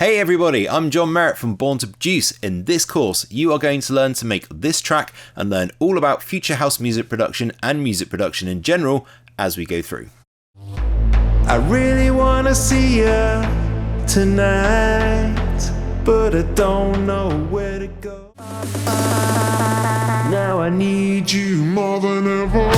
Hey everybody, I'm Jon Merritt from Born to Produce. In this course, you are going to learn to make this track and learn all about future house music production and music production in general as we go through. I really want to see you tonight, but I don't know where to go. Now I need you more than ever.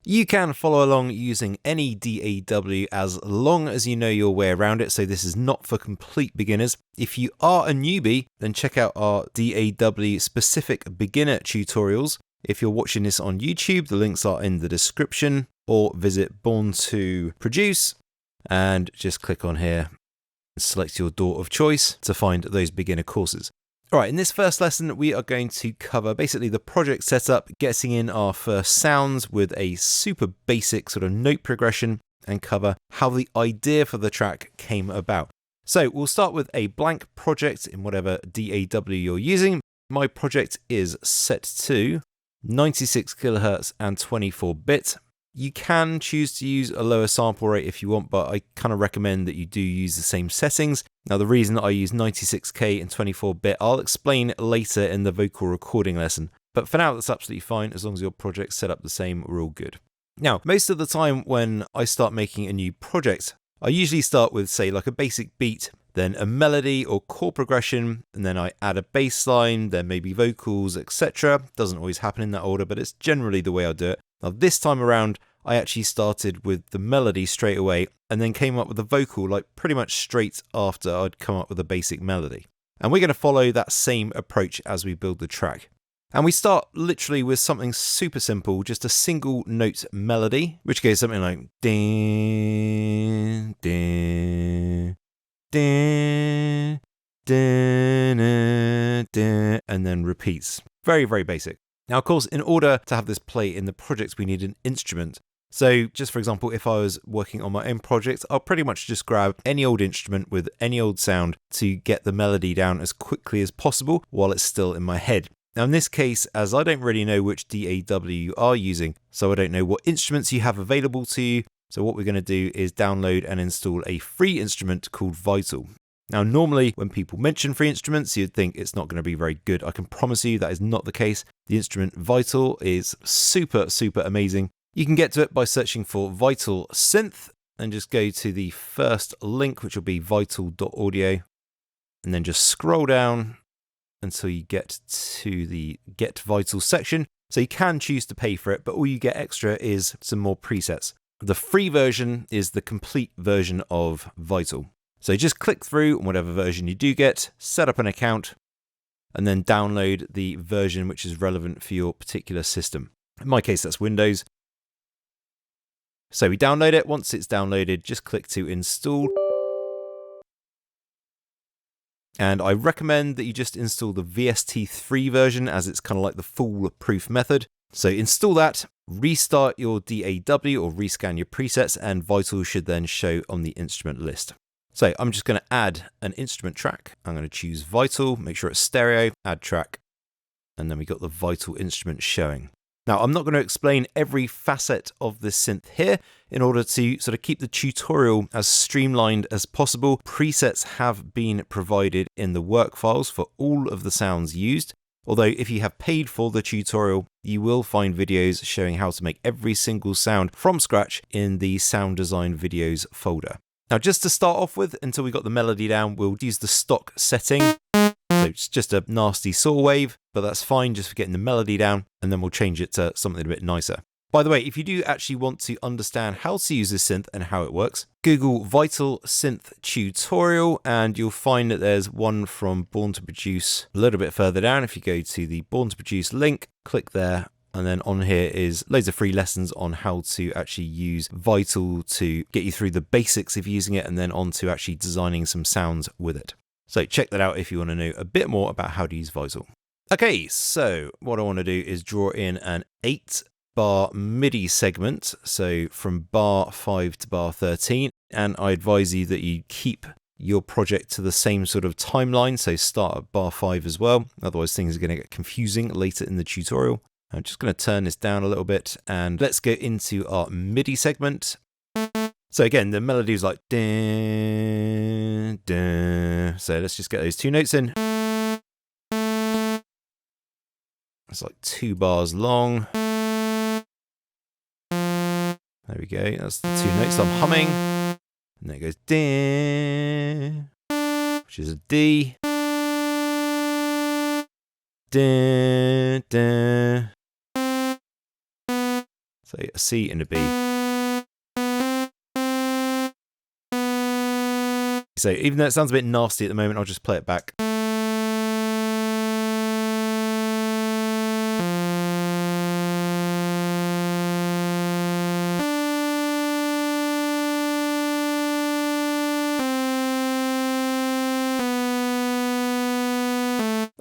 You can follow along using any DAW as long as you know your way around it, so this is not for complete beginners. If you are a newbie, then check out our DAW specific beginner tutorials. If you're watching this on YouTube, the links are in the description, or visit Born to Produce and just click on here and select your DAW of choice to find those beginner courses. Alright, in this first lesson, we are going to cover basically the project setup, getting in our first sounds with a super basic sort of note progression, and cover how the idea for the track came about. So we'll start with a blank project in whatever DAW you're using. My project is set to 96 kHz and 24-bit. You can choose to use a lower sample rate if you want, but I kind of recommend that you do use the same settings. Now, the reason that I use 96K and 24-bit, I'll explain later in the vocal recording lesson. But for now, that's absolutely fine. As long as your project's set up the same, we're all good. Now, most of the time when I start making a new project, I usually start with, say, like a basic beat, then a melody or chord progression, and then I add a bass line, then maybe vocals, etc. Doesn't always happen in that order, but it's generally the way I do it. Now, this time around, I actually started with the melody straight away and then came up with a vocal like pretty much straight after I'd come up with a basic melody. And we're going to follow that same approach as we build the track. And we start literally with something super simple, just a single note melody, which goes something like din, din, din, din, din, and then repeats. Very, very basic. Now, of course, in order to have this play in the project, we need an instrument. So just for example, if I was working on my own project, I'll pretty much just grab any old instrument with any old sound to get the melody down as quickly as possible while it's still in my head. Now, in this case, as I don't really know which DAW you are using, so I don't know what instruments you have available to you, so what we're going to do is download and install a free instrument called Vital. Now, normally when people mention free instruments, you'd think it's not going to be very good. I can promise you that is not the case. The instrument Vital is super, super amazing. You can get to it by searching for Vital Synth and just go to the first link, which will be vital.audio, and then just scroll down until you get to the Get Vital section. So you can choose to pay for it, but all you get extra is some more presets. The free version is the complete version of Vital. So just click through on whatever version you do get, set up an account, and then download the version which is relevant for your particular system. In my case, that's Windows. So we download it. Once it's downloaded, just click to install. And I recommend that you just install the VST3 version, as it's kind of like the foolproof method. So install that, restart your DAW or rescan your presets, and Vital should then show on the instrument list. So I'm just going to add an instrument track. I'm going to choose Vital, make sure it's stereo, add track, and then we got the Vital instrument showing. Now, I'm not going to explain every facet of this synth here in order to sort of keep the tutorial as streamlined as possible. Presets have been provided in the work files for all of the sounds used. Although if you have paid for the tutorial, you will find videos showing how to make every single sound from scratch in the sound design videos folder. Now, just to start off with, until we got the melody down, we'll use the stock setting. So it's just a nasty saw wave, but that's fine just for getting the melody down, and then we'll change it to something a bit nicer. By the way, if you do actually want to understand how to use this synth and how it works, Google Vital Synth tutorial, and you'll find that there's one from Born to Produce a little bit further down. If you go to the Born to Produce link, click there, and then on here is loads of free lessons on how to actually use Vital to get you through the basics of using it, and then on to actually designing some sounds with it. So check that out if you want to know a bit more about how to use Vital. Okay, so what I want to do is draw in an 8-bar MIDI segment, so from bar 5 to bar 13, and I advise you that you keep your project to the same sort of timeline, so start at bar 5 as well, otherwise things are going to get confusing later in the tutorial. I'm just going to turn this down a little bit and let's go into our MIDI segment. So again, the melody is like dun, dun. So let's just get those 2 notes in. It's like 2 bars long. There we go. That's the 2 notes I'm humming. And then it goes dun, which is a D. Dun, dun. So a C and a B. So even though it sounds a bit nasty at the moment, I'll just play it back.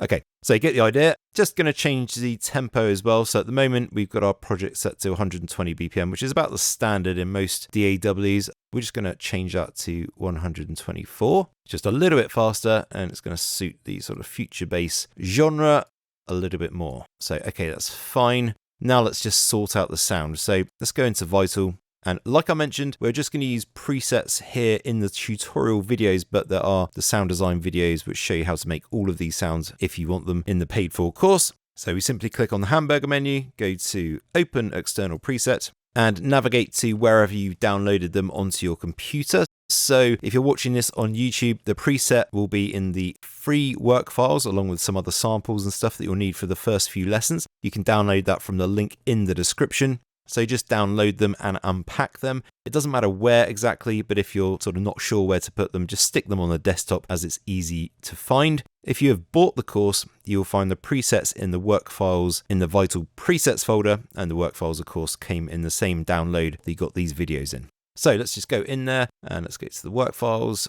Okay, so you get the idea. Just going to change the tempo as well. So at the moment, we've got our project set to 120 BPM, which is about the standard in most DAWs. We're just going to change that to 124, just a little bit faster, and it's going to suit the sort of future bass genre a little bit more. So, okay, that's fine. Now let's just sort out the sound. So let's go into Vital. And like I mentioned, we're just going to use presets here in the tutorial videos, but there are the sound design videos which show you how to make all of these sounds if you want them in the paid for course. So we simply click on the hamburger menu, go to Open External Preset, and navigate to wherever you downloaded them onto your computer. So if you're watching this on YouTube, the preset will be in the free work files along with some other samples and stuff that you'll need for the first few lessons. You can download that from the link in the description. So just download them and unpack them. It doesn't matter where exactly, but if you're sort of not sure where to put them, just stick them on the desktop as it's easy to find. If you have bought the course, you'll find the presets in the work files in the Vital presets folder, and the work files, of course, came in the same download that you got these videos in. So let's just go in there and let's go to the work files,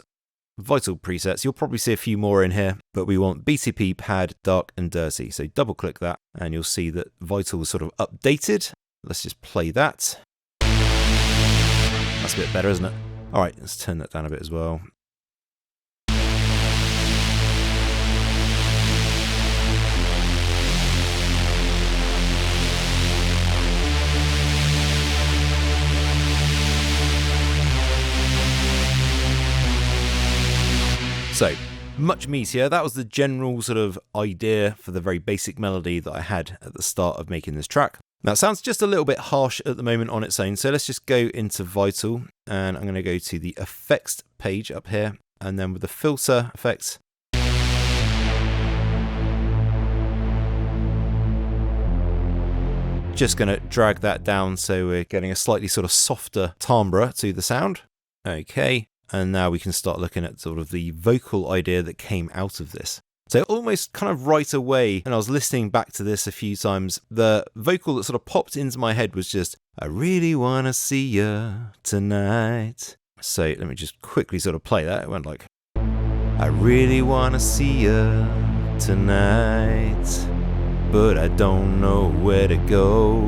Vital presets. You'll probably see a few more in here, but we want BTP pad, dark and dirty. So double click that and you'll see that Vital is sort of updated. Let's just play that. That's a bit better, isn't it? All right, let's turn that down a bit as well. So, much meatier. That was the general sort of idea for the very basic melody that I had at the start of making this track. Now it sounds just a little bit harsh at the moment on its own, so let's just go into Vital and I'm going to go to the effects page up here, and then with the filter effects, just going to drag that down so we're getting a slightly sort of softer timbre to the sound. Okay, and now we can start looking at sort of the vocal idea that came out of this. So almost kind of right away, and I was listening back to this a few times, the vocal that sort of popped into my head was just, I really want to see you tonight. So let me just quickly sort of play that. It went like, I really want to see you tonight, but I don't know where to go.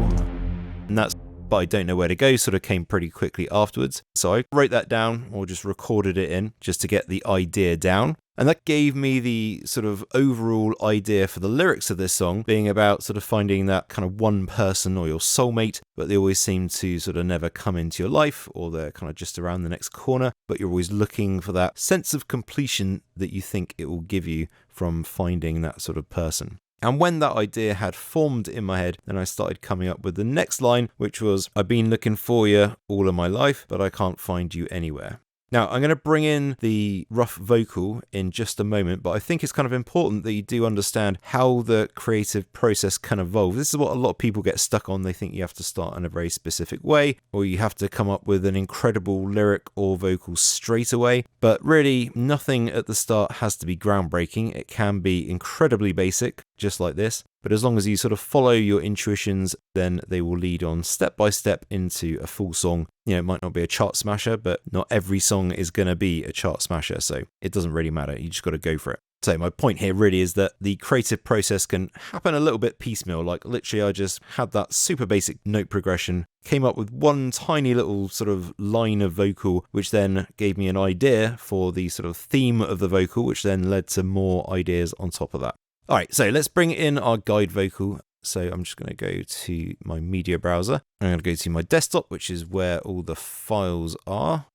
And that's but I don't know where to go sort of came pretty quickly afterwards. So I wrote that down or just recorded it in just to get the idea down. And that gave me the sort of overall idea for the lyrics of this song being about sort of finding that kind of one person or your soulmate, but they always seem to sort of never come into your life, or they're kind of just around the next corner, but you're always looking for that sense of completion that you think it will give you from finding that sort of person. And when that idea had formed in my head, then I started coming up with the next line, which was, I've been looking for you all of my life, but I can't find you anywhere. Now, I'm going to bring in the rough vocal in just a moment, but I think it's kind of important that you do understand how the creative process can evolve. This is what a lot of people get stuck on. They think you have to start in a very specific way, or you have to come up with an incredible lyric or vocal straight away. But really, nothing at the start has to be groundbreaking. It can be incredibly basic, just like this. But as long as you sort of follow your intuitions, then they will lead on step by step into a full song. You know, it might not be a chart smasher, but not every song is going to be a chart smasher. So it doesn't really matter. You just got to go for it. So my point here really is that the creative process can happen a little bit piecemeal. Like literally I just had that super basic note progression, came up with one tiny little sort of line of vocal, which then gave me an idea for the sort of theme of the vocal, which then led to more ideas on top of that. All right, so let's bring in our guide vocal. So I'm just going to go to my media browser. I'm going to go to my desktop, which is where all the files are.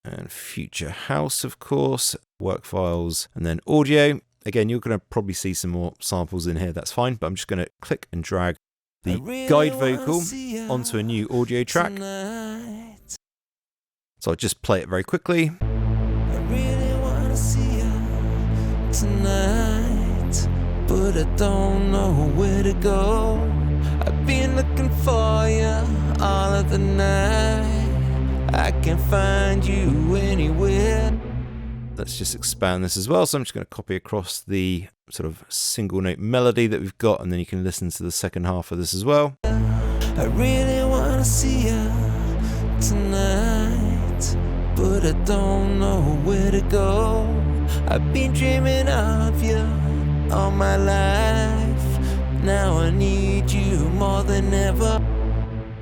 And Future House, of course, work files, and then audio. Again, you're going to probably see some more samples in here. That's fine, but I'm just going to click and drag the guide vocal onto a new audio track. So I'll just play it very quickly. I really wanna see you tonight, but I don't know where to go. I've been looking for you all of the night. I can't find you anywhere. Let's just expand this as well. So I'm just going to copy across the sort of single note melody that we've got, and then you can listen to the second half of this as well. I really wanna see you tonight, but I don't know where to go. I've been dreaming of you all my life. Now I need you more than ever.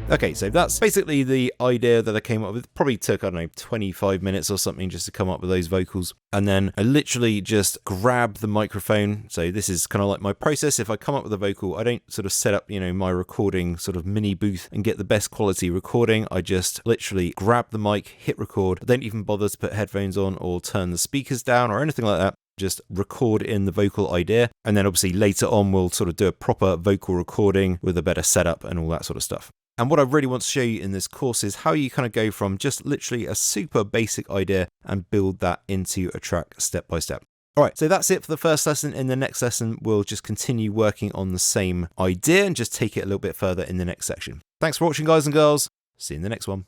Okay, so that's basically the idea that I came up with. Probably took, I don't know, 25 minutes or something just to come up with those vocals. And then I literally just grabbed the microphone. So this is kind of like my process. If I come up with a vocal, I don't sort of set up, my recording sort of mini booth and get the best quality recording. I just literally grab the mic, hit record. I don't even bother to put headphones on or turn the speakers down or anything like that. Just record in the vocal idea. And then obviously later on, we'll sort of do a proper vocal recording with a better setup and all that sort of stuff. And what I really want to show you in this course is how you kind of go from just literally a super basic idea and build that into a track step by step. All right, so that's it for the first lesson. In the next lesson, we'll just continue working on the same idea and just take it a little bit further in the next section. Thanks for watching, guys and girls. See you in the next one.